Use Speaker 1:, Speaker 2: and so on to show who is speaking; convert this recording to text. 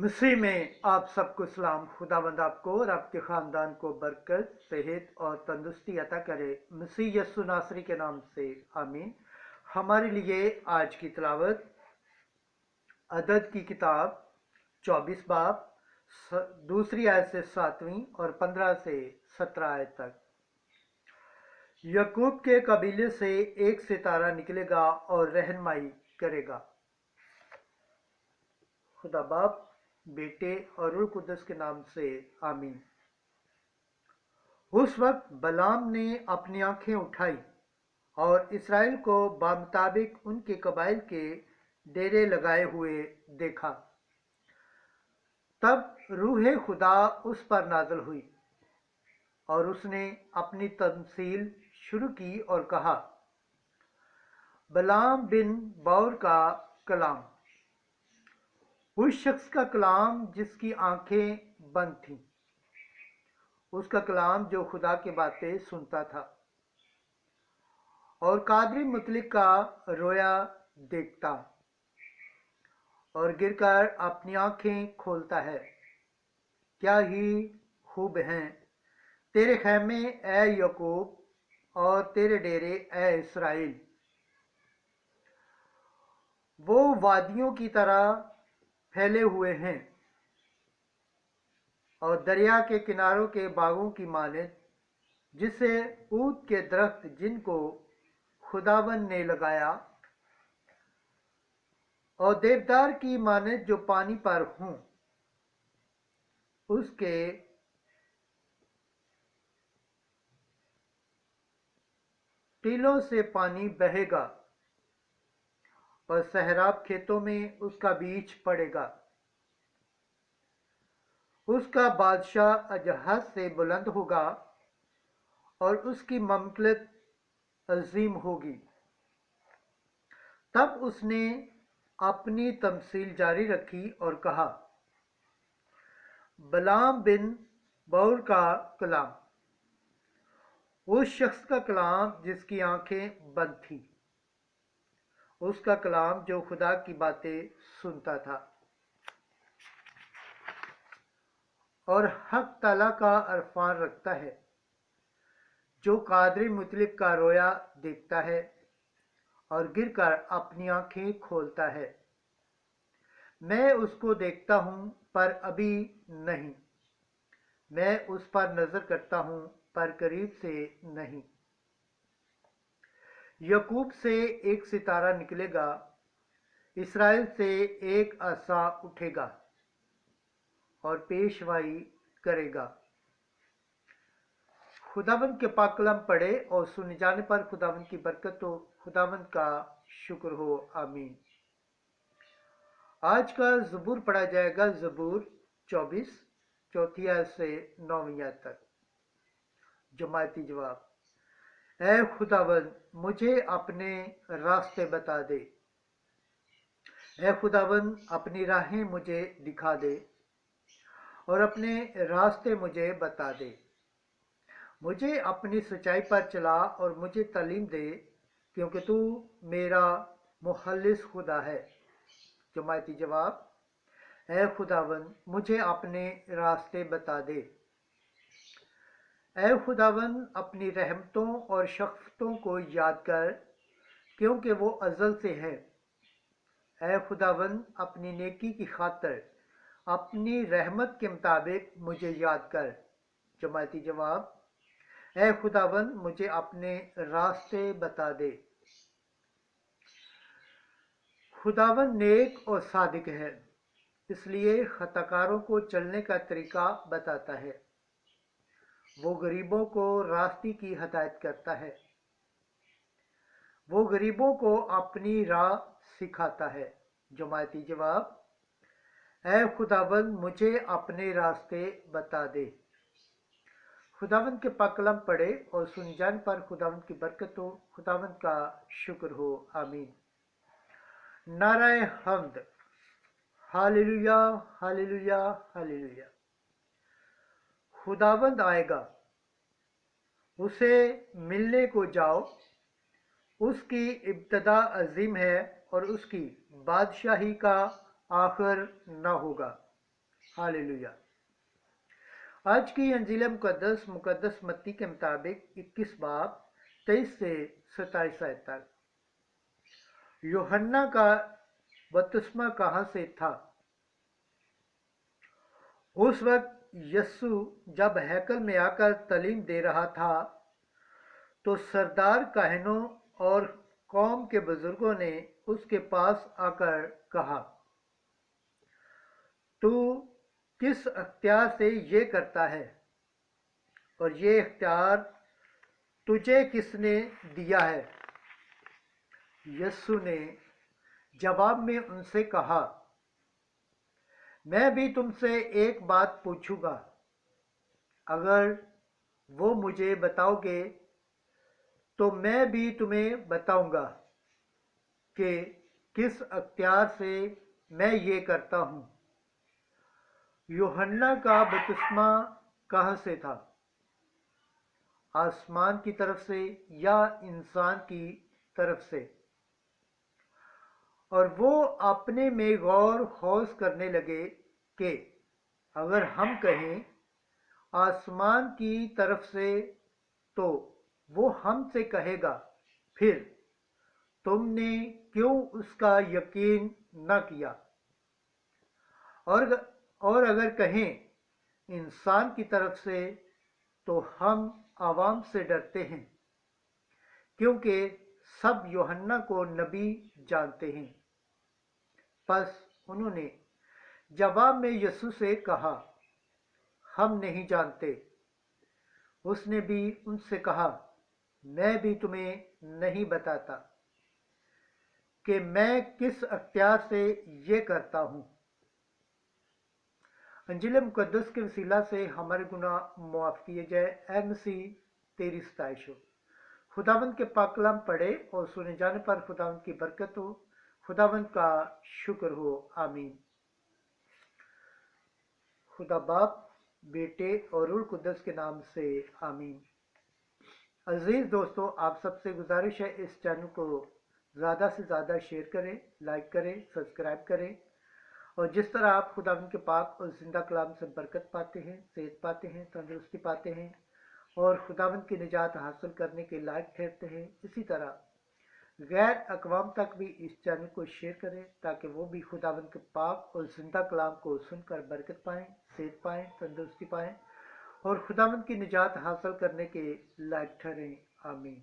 Speaker 1: मसीह में आप सबको सलाम। खुदावंद आपको और आपके ख़ानदान को बरकत, सेहत और तंदुरुस्ती अता करे, मसीह यस्सु नासरी के नाम से आमीन। हमारे लिए आज की तिलावत अदद की किताब 24 बाब दूसरी आयत से 7वीं और 15 से 17 आयत तक। यकूब के कबीले से एक सितारा निकलेगा और रहनुमाई करेगा। खुदा बाप, बेटे और रूह कुद्दस के नाम से आमीन। उस वक्त बलाम ने अपनी आंखें उठाई और इसराइल को बामुताबिक उनके कबाइल के डेरे लगाए हुए देखा। तब रूह खुदा उस पर नाज़िल हुई और उसने अपनी तमसील शुरू की और कहा, बलाम बिन बौर का कलाम, उस शख्स का कलाम जिसकी आंखें बंद थीं, उसका कलाम जो खुदा की बातें सुनता था और कादरी मुतलिक का रोया देखता और गिरकर अपनी आंखें खोलता है। क्या ही खूब हैं तेरे खैमे ए यकूब और तेरे डेरे ए इसराइल। वो वादियों की तरह फैले हुए हैं और दरिया के किनारों के बागों की मानद, जिसे ऊद के दरख्त जिनको खुदावन ने लगाया, और देवदार की मानद जो पानी पर हों, उसके टीलों से पानी बहेगा और सहराब खेतों में उसका बीज पड़ेगा। उसका बादशाह अजहज से बुलंद होगा और उसकी ममलकत अजीम होगी। तब उसने अपनी तमसील जारी रखी और कहा, बलाम बिन बौर का कलाम, उस शख्स का कलाम जिसकी आंखें बंद थीं, उसका कलाम जो खुदा की बातें सुनता था और हक ताला का अरफान रखता है, जो कादरी मुतलिक का रोया देखता है और गिरकर अपनी आंखें खोलता है। मैं उसको देखता हूँ पर अभी नहीं, मैं उस पर नजर करता हूँ पर करीब से नहीं। यकूब से एक सितारा निकलेगा, इसराइल से एक असा उठेगा और पेशवाई करेगा। खुदावंद के पाक कलाम पढ़े और सुने जाने पर खुदावंद की बरकत हो, खुदावंद का शुक्र हो, आमीन। आज का ज़बूर पढ़ा जाएगा, ज़बूर 24 चौथी आयत से 9वीं आयत तक। जमायती जवाब, ऐ खुदावंद मुझे अपने रास्ते बता दे, ऐ खुदावंद अपनी राहें मुझे दिखा दे और अपने रास्ते मुझे बता दे। मुझे अपनी सच्चाई पर चला और मुझे तालीम दे, क्योंकि तू मेरा मुखल्लिस खुदा है। जमायती जवाब, ऐ खुदावंद मुझे अपने रास्ते बता दे। ऐ खुदावंद अपनी रहमतों और शफ़क़तों को याद कर, क्योंकि वो अज़ल से है। ऐ खुदावंद अपनी नेकी की खातिर अपनी रहमत के मुताबिक मुझे याद कर। जमायती जवाब, ऐ खुदावंद मुझे अपने रास्ते बता दे। खुदावंद नेक और सादिक है, इसलिए खताकारों को चलने का तरीका बताता है। वो गरीबों को रास्ते की हदायत करता है, वो गरीबों को अपनी राह सिखाता है। जमायती जवाब, ऐ खुदावंद मुझे अपने रास्ते बता दे। खुदावंद के पाक कलाम पढ़े और सुन जाने पर खुदावंद की बरकत हो, खुदावंद का शुक्र हो, आमीन। नाराए हम्द, हालेलुया हालेलुया हालेलुया। खुदावंद आएगा, उसे मिलने को जाओ। उसकी इब्तदा अजीम है और उसकी बादशाही का आखिर न होगा। हालेलुया। आज की अंजील मुकद्दस मत्ती के मुताबिक 21 बाब 23 से 27 आयत तक। यूहन्ना का बपतिस्मा कहाँ से था? उस वक्त यस्सु जब हैकल में आकर तालीम दे रहा था तो सरदार काहनों और कौम के बुजुर्गों ने उसके पास आकर कहा, तू किस अख्तियार से ये करता है और ये इख्तियार तुझे किसने दिया है? यस्सु ने जवाब में उनसे कहा, मैं भी तुमसे एक बात पूछूंगा, अगर वो मुझे बताओगे तो मैं भी तुम्हें बताऊंगा कि किस अख्तियार से मैं ये करता हूँ। यूहन्ना का बपतिस्मा कहाँ से था? आसमान की तरफ से या इंसान की तरफ से? और वो अपने में गौर खौज करने लगे कि अगर हम कहें आसमान की तरफ से तो वो हमसे कहेगा, फिर तुमने क्यों उसका यकीन न किया? और अगर कहें इंसान की तरफ से तो हम आवाम से डरते हैं, क्योंकि सब यूहन्ना को नबी जानते हैं। बस उन्होंने जवाब में यीशु से कहा, हम नहीं जानते। उसने भी उनसे कहा, मैं भी तुम्हें नहीं बताता कि मैं किस अख्तियार से ये करता हूँ। अंजील मुकद्दस के वसीला से हमारे गुनाह मुआफ़ किए जाए। ऐ मसीह तेरी सताइश हो। खुदावंद के पाक कलाम पढ़े और सुने जाने पर खुदावंद की बरकत हो। खुदावंद का शुक्र हो। आमीन। खुदा बाप, बेटे और रूह कुद्दस के नाम से आमीन। अजीज दोस्तों, आप सबसे गुजारिश है इस चैनल को ज़्यादा से ज़्यादा शेयर करें, लाइक करें, सब्सक्राइब करें। और जिस तरह आप खुदावंद के पाक और जिंदा कलाम से बरकत पाते हैं, सेहत पाते हैं, तंदुरुस्ती पाते हैं और खुदावंद की निजात हासिल करने के लायक ठहरते हैं, इसी तरह गैर अक़वाम तक भी इस चैनल को शेयर करें ताकि वो भी खुदावंद के पाक और जिंदा कलाम को सुनकर बरकत पाएँ, सेहत पाएँ, तंदुरुस्ती पाएँ और खुदावंद की निजात हासिल करने के लायक ठहरें। आमीन।